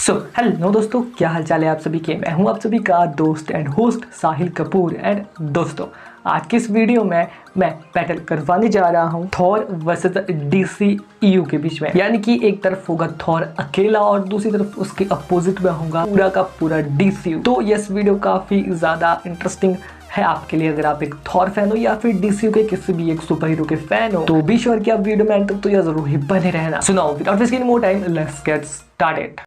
Hello दोस्तों, क्या हाल चाल है आप सभी के। मैं हूं आप सभी का दोस्त and host Sahil Kapoor. And दोस्तों, आज की इस वीडियो में मैं बैटल करवाने जा रहा हूं थॉर वर्सेस डीसीयू के बीच में। यानी कि एक तरफ होगा थॉर अकेला और दूसरी तरफ उसके अपोजिट में होगा पूरा का पूरा डीसीयू। तो यस, वीडियो काफी ज्यादा इंटरेस्टिंग है आपके लिए अगर आप एक थॉर फैन हो या फिर डीसीयू के किसी भी एक सुपर हीरो के फैन हो। तो बी श्योर कि आप वीडियो में अंत तक तो यह जरूर ही बने रहना। सुनाओ without wasting more time, let's get started.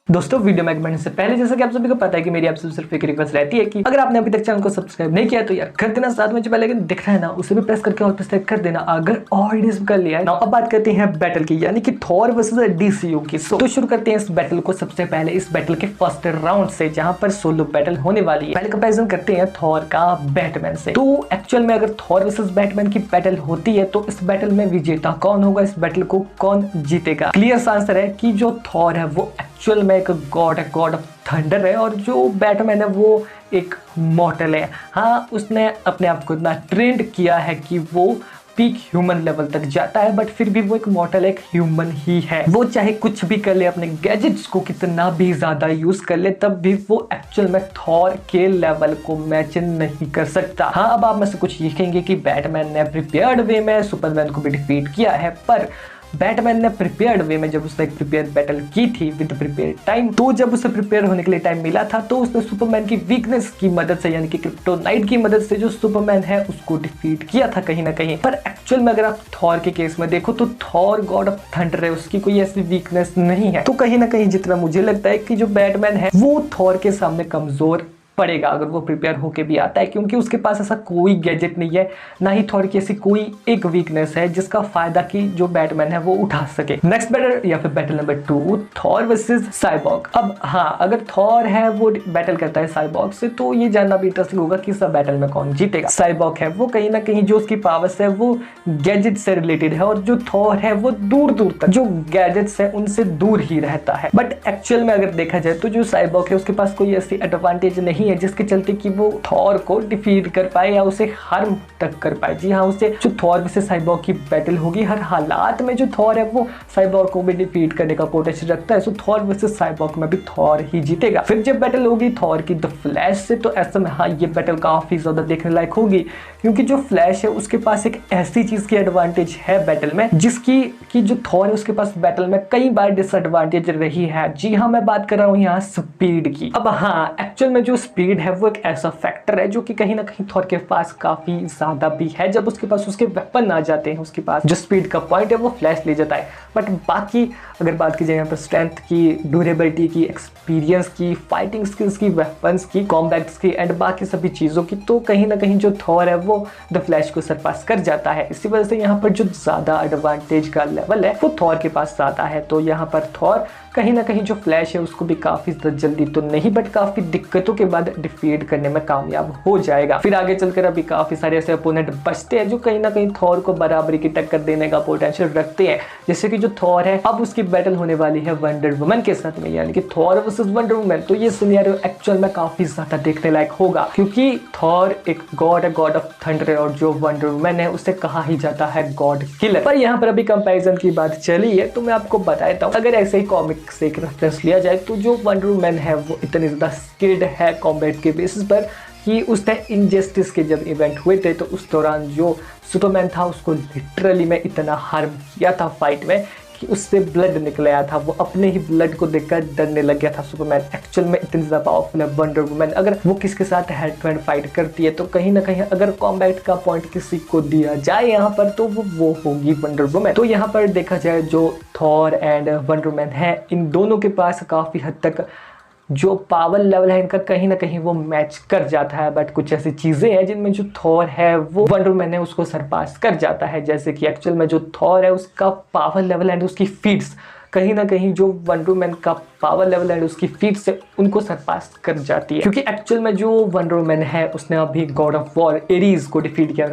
दोस्तों, वीडियो में बढ़ने से पहले जैसा कि आप सभी को पता है कि मेरी आपसे सिर्फ एक रिक्वेस्ट रहती है कि अगर आपने अभी तक चैनल को सब्सक्राइब नहीं किया तो यार कर देना, साथ में जो बेल आइकन दिख रहा है ना उसे भी प्रेस करके और प्रेस कर देना अगर ऑलरेडी कर लिया है। अब बात करते हैं बैटल की, यानी कि थॉर वर्सेस डीसीयू की। तो शुरू करते हैं इस बैटल को। सबसे पहले इस बैटल के फर्स्ट राउंड से, जहां पर सोलो बैटल होने वाली है। पहले कंपैरिजन करते हैं थॉर का बैटमैन से। तो एक्चुअल में अगर थॉर वर्सेस बैटमैन की बैटल होती है तो इस बैटल में विजेता कौन होगा, इस बैटल को कौन जीतेगा? क्लियर आंसर है कि जो थॉर है वो एक्चुअल में एक गॉड ऑफ थंडर है और जो बैटमैन है वो एक मॉर्टल है। हाँ, उसने अपने आप को इतना ट्रेंड किया है कि वो पीक ह्यूमन लेवल तक जाता है, बट फिर भी वो एक मॉर्टल, एक ह्यूमन ही है। वो चाहे कुछ भी कर ले, अपने गैजेट्स को कितना भी ज्यादा यूज कर ले, तब भी वो एक्चुअल में थॉर के लेवल को मैच नहीं कर सकता। हाँ, अब आप में से कुछ ये कहेंगे कि बैटमैन ने प्रिपेयर्ड वे में सुपरमैन को भी डिफीट किया है, पर बैटमैन ने प्रिपेयर्ड वे में जब उसने एक प्रिपेयर बैटल की थी विद प्रिपेयर टाइम, तो जब उसे प्रिपेयर होने के लिए टाइम मिला था तो उसने सुपरमैन की वीकनेस की मदद से, यानी कि क्रिप्टोनाइट की मदद से जो सुपरमैन है उसको डिफीट किया था कहीं ना कहीं। पर एक्चुअल में अगर आप थॉर के केस में देखो तो थॉर गॉड ऑफ थंडर है, उसकी कोई ऐसी वीकनेस नहीं है। तो कहीं ना कहीं जितना मुझे लगता है कि जो बैटमैन है वो थॉर के सामने कमजोर पड़ेगा अगर वो प्रिपेयर होके भी आता है, क्योंकि उसके पास ऐसा कोई गैजेट नहीं है, ना ही थॉर की ऐसी कोई एक वीकनेस है जिसका फायदा कि जो बैटमैन है वो उठा सके। नेक्स्ट बैटल या फिर battle number 2, Thor versus cyborg. अब हाँ, अगर थॉर है वो बैटल करता है साइबॉर्ग से तो ये जानना भी इंटरेस्टिंग होगा कि सब बैटल में कौन जीतेगा। साइबॉर्ग है वो कहीं ना कहीं जो उसकी पावर्स है वो गैजेट से रिलेटेड है और जो थॉर है वो दूर दूर तक जो गैजेट्स है उनसे दूर ही रहता है। बट एक्चुअल में अगर देखा जाए तो जो साइबॉर्ग है उसके पास कोई ऐसी एडवांटेज नहीं है जिसके चलते कि वो थॉर को डिफीट कर पाए या उसे हार्म तक कर पाए। जी हाँ, उसे जो थॉर वर्सेस साइबॉर्ग की बैटल होगी, हर हालात में जो थॉर है वो साइबॉर्ग को भी डिफीट करने का पोटेंशियल रखता है। सो थॉर वर्सेस साइबॉर्ग में भी थॉर ही जीतेगा। फिर जब बैटल होगी थॉर की द फ्लैश से, तो ऐसे में हाँ ये बैटल काफी ज्यादा देखने लायक होगी, क्योंकि जो फ्लैश है उसके पास एक ऐसी चीज की एडवांटेज है बैटल में जिसकी कि जो थॉर है उसके पास बैटल में कई बार डिसएडवांटेज रही है। जी हाँ, मैं बात कर रहा हूँ यहाँ स्पीड की। अब हाँ, एक्चुअल में जो स्पीड है वो एक ऐसा फैक्टर है जो कि कहीं ना कहीं थॉर के पास काफी ज्यादा भी है। जब उसके पास उसके वेपन आ जाते हैं, उसके पास जो स्पीड का पॉइंट है वो फ्लैश ले जाता है। बट बाकी अगर बात की जाए यहाँ पर स्ट्रेंथ की, ड्यूरेबिलिटी की, एक्सपीरियंस की, फाइटिंग स्किल्स की, वेपन्स की, कॉम्बैट्स की एंड बाकी सभी चीजों की, तो कहीं ना कहीं जो थॉर है वो द फ्लैश को सरपास कर जाता है। इसी वजह से यहाँ पर जो ज्यादा एडवांटेज का लेवल है वो थॉर के पास ज्यादा है। तो यहाँ पर थॉर कहीं ना कहीं जो फ्लैश है उसको भी काफी जल्दी तो नहीं बट काफी दिक्कतों के बाद डिफीट करने में कामयाब हो जाएगा। फिर आगे चलकर अभी काफी सारे ऐसे अपोनेंट बचते हैं जो कहीं ना कहीं थॉर को बराबरी की टक्कर देने का पोटेंशियल रखते हैं। जैसे कि जो थॉर है अब उसकी बैटल होने वाली है वंडर वुमन के साथ में, यानी कि थॉर वर्सेस वंडर वुमन। तो ये सिनेरियो एक्चुअल में काफी ज्यादा देखने लायक होगा, क्योंकि थॉर एक गॉड ऑफ थंडर है और जो वंडर वुमन है उसे कहा ही जाता है गॉड किलर। पर यहाँ पर अभी कंपैरिजन की बात चली है तो मैं आपको बताता हूँ, अगर ऐसे ही कॉमिक से एक रेफरेंस लिया जाए तो जो वंडर वुमन है वो इतनी ज्यादा स्किल्ड है कॉम्बैट के बेसिस पर कि उसने इनजस्टिस के जब इवेंट हुए थे तो उस दौरान जो सुपरमैन था उसको लिटरली में इतना हार्म किया था फाइट में कि उससे ब्लड निकल आया था। वो अपने ही ब्लड को देखकर डरने लग गया था। सुपरमैन एक्चुअल में इतनी ज़्यादा पावरफुल है। वंडर वुमन अगर वो किसके साथ हेड टू हेड फाइट करती है तो कहीं ना कहीं अगर कॉम्बैट का पॉइंट किसी को दिया जाए यहाँ पर तो वो होगी वंडर वुमन। तो यहाँ पर देखा जाए जो थॉर एंड वंडर वुमन है, इन दोनों के पास काफ़ी हद तक जो पावर लेवल है इनका कहीं ना कहीं वो मैच कर जाता है। बट कुछ ऐसी चीजें हैं जिनमें जो थॉर है वो वंडर वुमन है उसको सरपास कर जाता है। जैसे कि एक्चुअल में जो थॉर है उसका पावर लेवल एंड उसकी फीट्स कहीं ना कहीं जो वंडर वुमन का पावर लेवल एंड उसकी फीट से उनको सरपास कर जाती है, क्योंकि एक्चुअल में जो वंडर वुमन है उसने अभी गॉड ऑफ वॉर एरीज को डिफीट किया।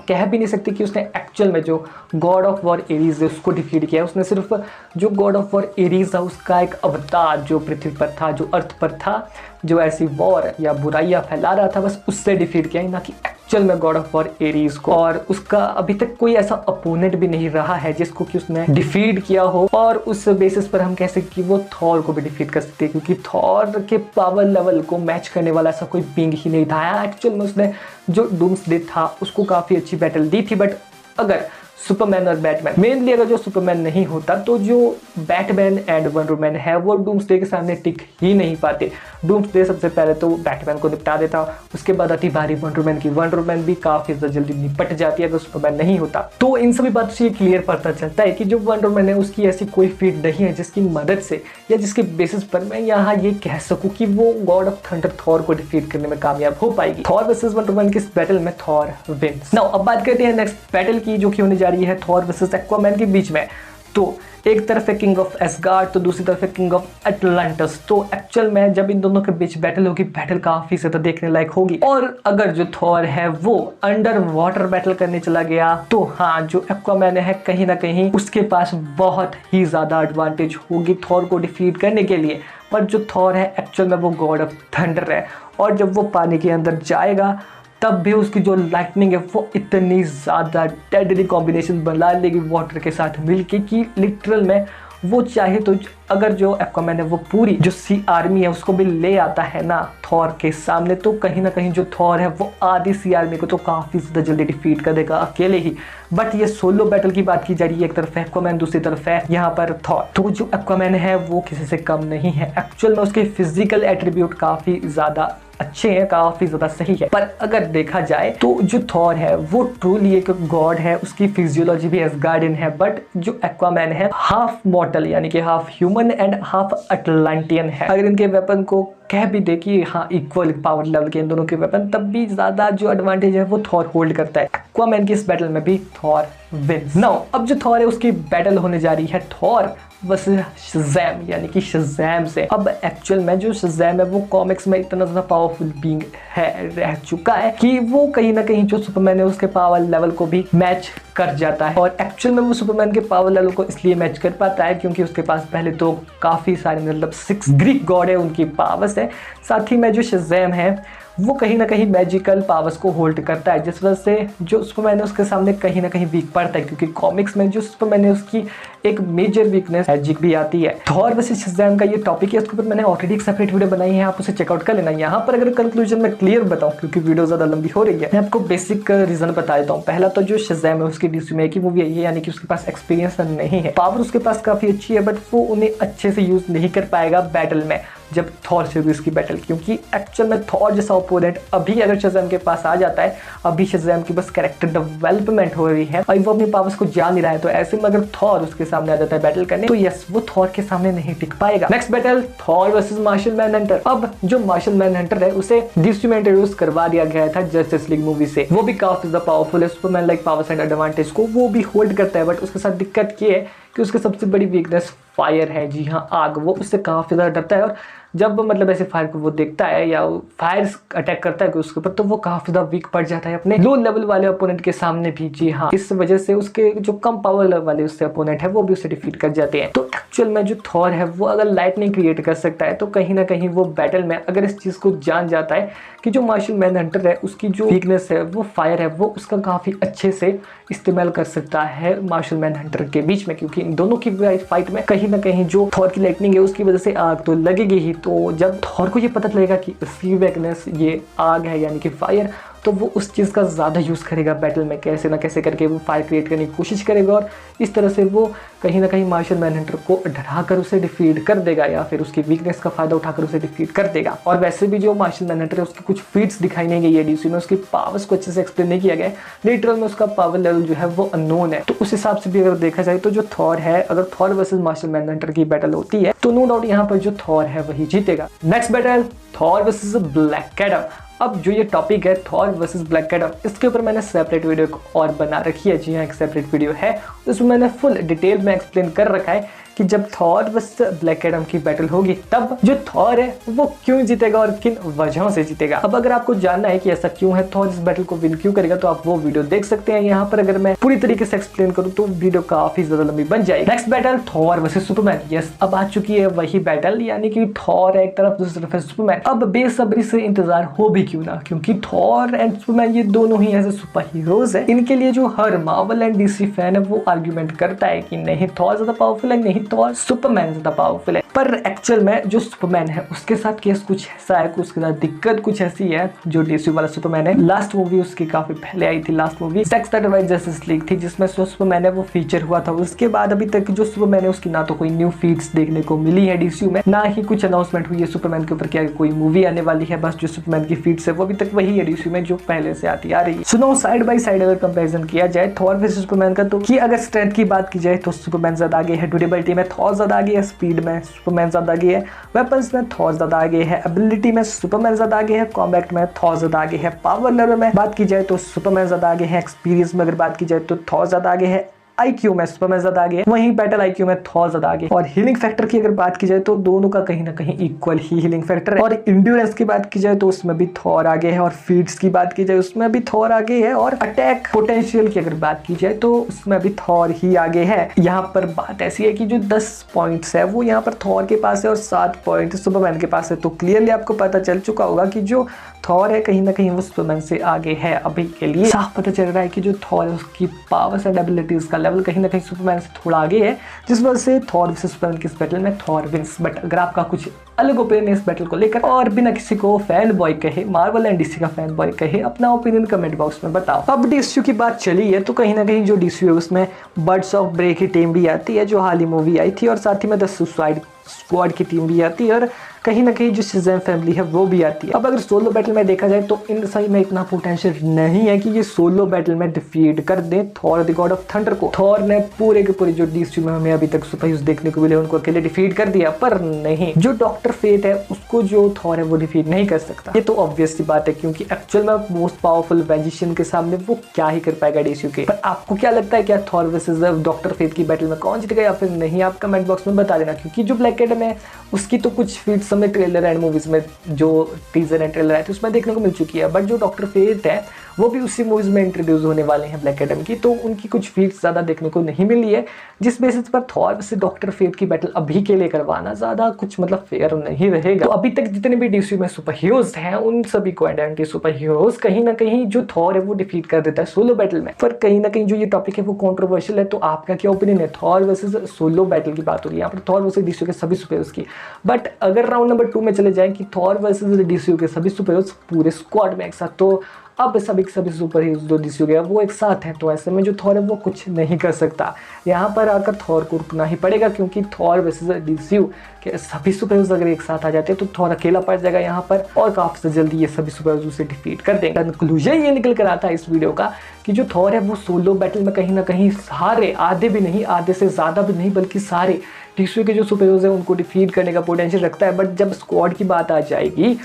कह भी नहीं सकते कि उसने एक्चुअल में जो गॉड ऑफ वॉर एरीज है उसको डिफीट किया। उसने सिर्फ जो गॉड ऑफ वॉर एरीज था उसका एक अवतार जो पृथ्वी पर था, जो अर्थ पर था, जो ऐसी वॉर या बुराइयां फैला रहा था, बस उससे डिफीट किया, ना कि एक्चुअल में गॉड ऑफ वॉर एरीज को, और उसका अभी तक कोई ऐसा अपोनेंट भी नहीं रहा है जिसको कि उसने डिफीट किया हो, और उस बेसिस पर हम कह सकते कि वो थॉर को भी डिफीट कर सकते हैं, क्योंकि थॉर के पावर लेवल को मैच करने वाला ऐसा कोई बीइंग ही नहीं था। एक्चुअल में उसने जो डूम्सडे था उसको काफी अच्छी बैटल दी थी, बट अगर सुपरमैन और बैटमैन, मेनली अगर जो सुपरमैन नहीं होता तो जो बैटमैन एंड वंडर वुमन है वो डूम्सडे के सामने टिक ही नहीं पाते। डूम्सडे सबसे पहले तो बैटमैन को निपटा देता, उसके बाद आती बारी वंडर वुमन की। वंडर वुमन भी काफी जल्दी निपट जाती है अगर सुपरमैन नहीं होता। तो इन सभी बातों से ये क्लियर पता चलता है कि जो वंडर वुमन है उसकी ऐसी कोई फीट नहीं है जिसकी मदद से या जिसके बेसिस पर मैं यहाँ ये कह सकूँ कि वो गॉड ऑफ थंडर थॉर को डिफीट करने में कामयाब हो पाएगी। थॉर वर्सेस वंडर वुमन की इस बैटल में थॉर विन्स। नाउ अब बात करते हैं नेक्स्ट बैटल की, जो कि होने जा रही है थॉर वर्सेस एक्वामैन के बीच में। तो एक तरफ है किंग ऑफ एस्गार्ड तो दूसरी तरफ है किंग ऑफ एटलांटिस। तो एक्चुअल में जब इन दोनों के बीच बैटल होगी, बैटल काफी ज्यादा देखने लायक होगी। और अगर जो थॉर है वो अंडर वाटर बैटल करने चला गया तो हाँ, जो एक्वामैन है कहीं ना कहीं उसके पास बहुत ही ज्यादा एडवांटेज होगी थॉर को डिफीट करने के लिए। पर जो थॉर है एक्चुअल में वो गॉड ऑफ थंडर है, और जब वो पानी के अंदर जाएगा तब भी उसकी जो लाइटनिंग है वो इतनी ज़्यादा डेडली कॉम्बिनेशन बना लेगी वाटर के साथ मिलके कि लिटरल में वो चाहे तो अगर जो एक्वामैन है वो पूरी जो सी आर्मी है उसको भी ले आता है ना थॉर के सामने, तो कहीं ना कहीं जो थॉर है वो आधी सी आर्मी को तो काफ़ी ज़्यादा जल्दी डिफीट कर देगा अकेले ही। बट ये सोलो बैटल की बात की जा रही है, एक तरफ है एक्वामैन दूसरी तरफ है यहाँ पर थॉर। तो जो एक्वामैन है वो किसी से कम नहीं है। एक्चुअल में उसके फिजिकल एट्रीब्यूट काफ़ी ज़्यादा अच्छे हैं, काफी ज्यादा सही है। पर अगर देखा जाए तो जो थॉर है वो ट्रूली एक गॉड है, उसकी फिजियोलॉजी भी एस्गार्डियन है। बट जो एक्वामैन है हाफ मॉर्टल यानी कि half human and half Atlantean है। अगर इनके वेपन को कह भी दे कि हाँ इक्वल पावर लेवल के इन दोनों के वेपन, तब भी ज्यादा जो एडवांटेज है वो थॉर होल्ड करता है। एक्वामैन की इस बैटल में भी थॉर विन्स। नाउ अब जो थॉर है उसकी बैटल होने जा रही है थॉर वर्सेस शज़ैम यानी कि शज़ैम से। अब एक्चुअल में जो शज़ैम है वो कॉमिक्स में इतना ज़्यादा पावरफुल बीइंग है, रह चुका है कि वो कहीं ना कहीं जो सुपरमैन है उसके पावर लेवल को भी मैच कर जाता है। और एक्चुअल में वो सुपरमैन के पावर लेवल को इसलिए मैच कर पाता है क्योंकि उसके पास पहले तो काफ़ी सारे मतलब 6 ग्रीक गॉड है, उनकी पावर्स है। साथ ही में जो शज़ैम है वो कहीं ना कहीं मैजिकल पावर्स को होल्ड करता है, जिस वजह से जो सुपरमैन है उसके सामने कहीं ना कहीं वीक पड़ता है, क्योंकि कॉमिक्स में जो सुपरमैन है उसकी एक मेजर वीकनेस मैजिक भी आती है। थॉर वर्सेस शज़ैम का ये टॉपिक है, उसके ऊपर मैंने ऑलरेडी एक सेपरेट वीडियो बनाई है, आप उसे चेकआउट कर लेना। यहाँ पर अगर कंक्लूजन में क्लियर बताऊँ क्योंकि वीडियो ज्यादा लंबी हो रही है, मैं आपको बेसिक रीजन बता देता हूँ। पहला तो जो शज़ैम है उसकी डीसी में की मूवी है, यानी कि उसके पास एक्सपीरियंस नहीं है। पावर उसके पास काफी अच्छी है बट वो उन्हें अच्छे से यूज नहीं कर पाएगा बैटल में जब थॉर से हुई उसकी बैटल, क्योंकि एक्चुअल में थॉर जैसा ओपोनेंट अभी अगर शज़ैम के पास आ जाता है, अभी शज़ैम की बस कैरेक्टर डेवलपमेंट हो रही है और वो अपनी पावर्स को जान नहीं रहा है, तो ऐसे में अगर थॉर उसके सामने आ जाता है बैटल करने तो यस वो थॉर के सामने नहीं टिक पाएगा। Next battle Thor versus Martian Manhunter. अब जो मार्शल मैनहंटर है उसे डीसी में इंट्रोड्यूस करवा दिया गया था जस्टिस लीग मूवी से। वो भी काफी ज्यादा पावरफुल है, Superman like powers and advantage को वो भी होल्ड करता है, बट उसके साथ दिक्कत ये है कि उसकी सबसे बड़ी वीकनेस फायर है। जी हाँ, आग। वो उससे काफी ज्यादा डरता है और जब मतलब ऐसे फायर को वो देखता है या फायर अटैक करता है कि उसके ऊपर, तो वो काफी ज्यादा वीक पड़ जाता है अपने लो लेवल वाले ओपोनेंट के सामने भी। जी हाँ, इस वजह से उसके जो कम पावर लेवल वाले उससे ओपोनेंट है वो भी उसे डिफीट कर जाते हैं। तो एक्चुअल में जो थॉर है वो अगर लाइटनिंग क्रिएट कर सकता है तो कहीं ना कहीं वो बैटल में अगर इस चीज को जान जाता है कि जो मार्शल मैनहंटर है उसकी जो वीकनेस है वो फायर है, वो उसका काफी अच्छे से इस्तेमाल कर सकता है मार्शल मैनहंटर के बीच में, क्योंकि इन दोनों की फाइट में कहीं ना कहीं जो थॉर की लाइटनिंग है उसकी वजह से आग तो लगेगी ही। तो जब थॉर को ये पता चलेगा कि उसकी वीकनेस ये आग है यानी कि फायर, तो वो उस चीज़ का ज़्यादा यूज़ करेगा बैटल में, कैसे ना कैसे करके वो फायर क्रिएट करने की कोशिश करेगा और इस तरह से वो कहीं ना कहीं मार्शल मैनहंटर को डरा कर उसे डिफीट कर देगा या फिर उसकी वीकनेस का फायदा उठाकर उसे डिफीट कर देगा। और वैसे भी जो मार्शल मैनहंटर है उसकी कुछ फीट्स दिखाई नहीं गई है डीसी में, उसकी पावर्स को अच्छे से एक्सप्लेन नहीं किया गया है, लिटरल में उसका पावर लेवल जो है वो अननोन है। तो उस हिसाब से भी अगर देखा जाए तो जो थॉर है, अगर थॉर वर्सेस मार्शल मैनहंटर की बैटल होती है तो नो डाउट यहाँ पर जो थॉर है वही जीतेगा। Next battle Thor versus black Adam. अब जो ये टॉपिक है थॉर वर्सेस ब्लैक एडम, इसके ऊपर मैंने सेपरेट वीडियो और बना रखी है। जी हाँ, एक सेपरेट वीडियो है, उसमें मैंने फुल डिटेल में एक्सप्लेन कर रखा है कि जब थॉर बस ब्लैक एडम की बैटल होगी तब जो थॉर है वो क्यों जीतेगा और किन वजहों से जीतेगा। अब अगर आपको जानना है कि ऐसा क्यों है, थॉर इस बैटल को विन क्यों करेगा, तो आप वो वीडियो देख सकते हैं। यहाँ पर अगर मैं पूरी तरीके से एक्सप्लेन करूँ तो वीडियो काफी ज्यादा लंबी बन जाएगी। Next battle Thor versus Superman. Yes, अब आ चुकी है वही बैटल, यानी कि थॉर एक तरफ दूसरी तरफ है सुपरमैन। अब बेसब्री से इंतजार हो भी क्यों ना, क्योंकि थॉर एंड सुपरमैन ये दोनों ही ऐसे सुपर हीरोज है, इनके लिए जो हर मार्वल एंड डीसी फैन है वो आर्ग्यूमेंट करता है कि नहीं थॉर ज्यादा पावरफुल है, नहीं थॉर सुपरमैन ज्यादा पावरफुल है। पर एक्चुअल में जो सुपरमैन है उसके साथ केस कुछ ऐसा है, उसके साथ दिक्कत कुछ ऐसी है। जो डीसी वाला सुपरमैन है, लास्ट मूवी उसकी काफी पहले आई थी, लास्ट मूवी जैक स्नाइडर वाइज जस्टिस लीग थी, जिसमें सुपरमैन है वो फीचर हुआ था। उसके बाद अभी तक जो सुपरमैन है उसकी ना तो कोई न्यू फीड्स देखने को मिली है डीसी में, ना ही कुछ अनाउंसमेंट हुई है सुपरमैन के ऊपर क्या कोई मूवी आने वाली है। बस जो सुपरमैन की फीड्स है वो अभी तक वही है डीसी में जो पहले से आती आ रही है। सुनो, साइड बाय साइड अगर कंपैरिजन किया जाए थॉर वर्सेस सुपरमैन का, तो कि अगर स्ट्रेंथ की बात की जाए तो सुपरमैन ज्यादा आगे है, ड्यूरेबिलिटी में थॉर ज्यादा आगे है, स्पीड में सुपरमैन ज्यादा आगे है, वेपन्स में थॉर ज्यादा आगे है, एबिलिटी में सुपरमैन ज्यादा आगे है, कॉम्बैट में थॉर ज्यादा आगे है, पावर लेवल में बात की जाए तो सुपरमैन ज्यादा आगे है, एक्सपीरियंस में अगर बात की जाए तो थॉर ज्यादा आगे है, आईक्यू में सुपरमैन ज्यादा आगे है, वहीं बैटल आईक्यू में थॉर ज्यादा आगे। और हीलिंग फैक्टर की अगर बात की जाए तो दोनों का कहीं ना कहीं इक्वल ही हीलिंग फैक्टर है। और इंड्योरेंस की बात की जाए तो उसमें भी थॉर आगे है, और फीड्स की बात की जाए उसमें भी थॉर आगे है, और अटैक पोटेंशियल की अगर बात की जाए तो उसमें भी थॉर ही आगे है। यहाँ पर बात ऐसी है कि जो 10 पॉइंट्स है वो यहाँ पर थॉर के पास है और 7 पॉइंट सुपरमैन के पास है। तो क्लियरली आपको पता चल चुका होगा कि जो थॉर है कहीं ना कहीं वो सुपरमैन से आगे है। अभी के लिए साफ पता चल रहा है कि जो थॉर है उसकी पावर्स एंड एबिलिटीज का लेवल कहीं ना कहीं सुपरमैन से थोड़ा आगे है, जिस वजह से थॉर वर्सेस सुपरमैन की इस बैटल में थॉर विंस। बट अगर आपका कुछ अलग ओपिनियन है इस बैटल को लेकर और बिना किसी को फैन बॉय कहे, मार्वल एंड डीसी का फैन बॉय कहे, अपना ओपिनियन कमेंट बॉक्स में बताओ। अब डीसी की बात चली है तो कहीं ना कहीं जो डीसी है उसमें बर्ड्स ऑफ प्रे की टीम भी आती है जो हाल ही मूवी आई थी, और साथ ही में द सुसाइड स्क्वाड की टीम भी आती है, और कहीं ना कहीं जो शज़ैम फैमिली है वो भी आती है। अब अगर सोलो बैटल में देखा जाए तो इन सही में इतना पोटेंशियल नहीं है कि ये सोलो बैटल में डिफीट कर दें Thor the God of thunder को। थॉर ने पूरे के पूरे जो डीसी में हमें अभी तक सुपर हीरोज देखने को मिले उनको अकेले डिफीट कर दिया, पर नहीं, जो डॉक्टर फेट है उसको जो थॉर है वो डिफीट नहीं कर सकता। ये तो ऑब्वियस सी बात है, क्योंकि एक्चुअल में मोस्ट पावरफुल मैजिशियन के सामने वो क्या ही कर पाएगा डीसी के। पर आपको क्या लगता है, क्या थॉर वर्सेस डॉक्टर फेट की बैटल में कौन जीतेगा या फिर नहीं, आप कमेंट बॉक्स में बता देना। क्योंकि जो ब्लैक एडम है उसकी तो कुछ फीट्स हमें ट्रेलर एंड मूवीज में जो टीजर एंड ट्रेलर आए थे उसमें देखने को मिल चुकी है, बट जो डॉक्टर फेट है वो भी उसी मूवीज में इंट्रोड्यूस होने वाले हैं ब्लैक एडम की, तो उनकी कुछ फीट्स ज्यादा देखने को नहीं मिली है, जिस बेसिस पर थॉर से डॉक्टर फेट की बैटल अभी के लिए करवाना ज्यादा कुछ मतलब फेयर नहीं रहेगा। तो अभी तक जितने भी डीसी में सुपर हीरोज हैं उन सभी को एंटी सुपर हीरोज कहीं ना कहीं जो थॉर है वो डिफीट कर देता है सोलो बैटल में। पर कहीं ना कहीं जो ये टॉपिक है वो कॉन्ट्रोवर्शियल है, तो आपका क्या ओपिनियन है थॉर वर्सेस सोलो बैटल की बात हो रही है यहाँ पर, थॉर वर्सेस डीसी के सभी सुपर हीरोज की। बट अगर राउंड नंबर 2 में चले जाए कि थॉर वर्सेस डीसी के सभी सुपर हीरोज पूरे स्क्वाड में एक साथ, तो अब सभी सुपर हीरोज जो डीसी हो गया वो एक साथ हैं, तो ऐसे में जो थॉर है वो कुछ नहीं कर सकता। यहाँ पर आकर थॉर को रुकना ही पड़ेगा, क्योंकि थॉर वर्सेस डीसी के सभी सुपर हीरोज अगर एक साथ आ जाते हैं तो थॉर अकेला पड़ जाएगा यहाँ पर, और काफी जल्दी ये सभी सुपर हीरोज उसे डिफीट कर देंगे। कंक्लूजन ये निकल कर आता है इस वीडियो का कि जो थॉर है वो सोलो बैटल में कहीं ना कहीं सारे, आधे भी नहीं, आधे से ज्यादा भी नहीं, बल्कि सारे डीसी के जो सुपर हीरोज है उनको डिफीट करने का पोटेंशियल रखता है। बट जब स्क्वाड की बात आ जाएगी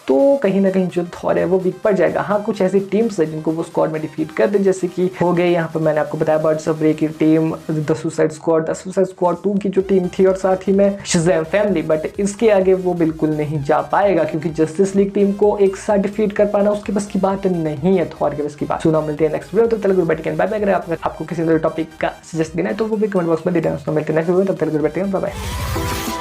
तो कहीं ना कहीं जो थॉर है वो वीक पड़ जाएगा। हाँ, कुछ ऐसी टीम्स है जिनको वो स्क्वाड में डिफीट कर दे, जैसे कि हो गए यहाँ पर मैंने आपको बताया बर्ड्स ऑफ प्रे की टीम, द सुसाइड स्क्वाड 2 की जो टीम थी, और साथ ही में शज़ैम फैमिली। बट इसके आगे वो बिल्कुल नहीं जा पाएगा, क्योंकि जस्टिस लीग टीम को एक साथ डिफीट कर पाना उसके बस की बात नहीं है, थॉर के बस की बात। सुना, मिलते हैं नेक्स्ट वीडियो, तब तक बैठ के बाय बाय। अगर आपको किसी टॉपिक का सजेस्ट देना है तो वो भी कमेंट बॉक्स में दे देना। मिलते हैं नेक्स्ट वीडियो, तब तक बैठ के बाय बाय।